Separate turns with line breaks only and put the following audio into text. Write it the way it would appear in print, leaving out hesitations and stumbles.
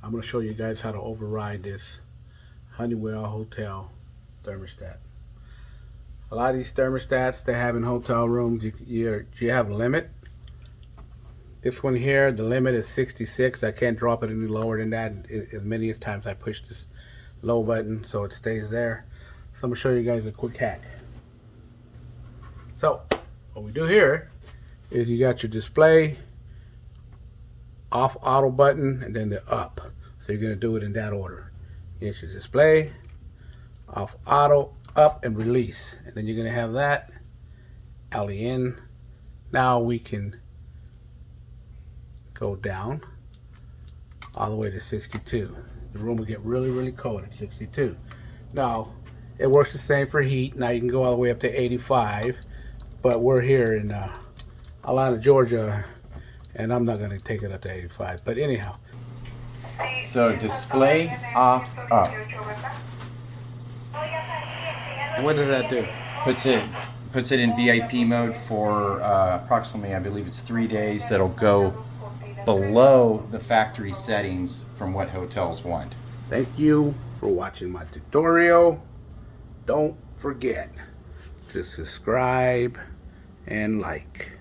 I'm going to show you guys how to override this Honeywell hotel thermostat. A lot of these thermostats they have in hotel rooms, you have a limit. This one here, the limit is 66. I can't drop it any lower than that. As many times I push this low button so it stays there. So I'm going to show you guys a quick hack. So what we do here is you got your display, off auto button, and then the up. So you're going to do it in that order. Here's your display, off auto, up, and release. And then you're going to have that LEN. Now we can go down all the way to 62. The room will get really cold at 62. Now it works the same for heat. Now you can go all the way up to 85, but we're here in Atlanta, Georgia, and I'm not going to take it up to 85. But anyhow,
so display off up.
And what does that do?
Puts it in VIP mode for approximately, I believe it's 3 days. That'll go below the factory settings from what hotels want.
Thank you for watching my tutorial. Don't forget to subscribe and like.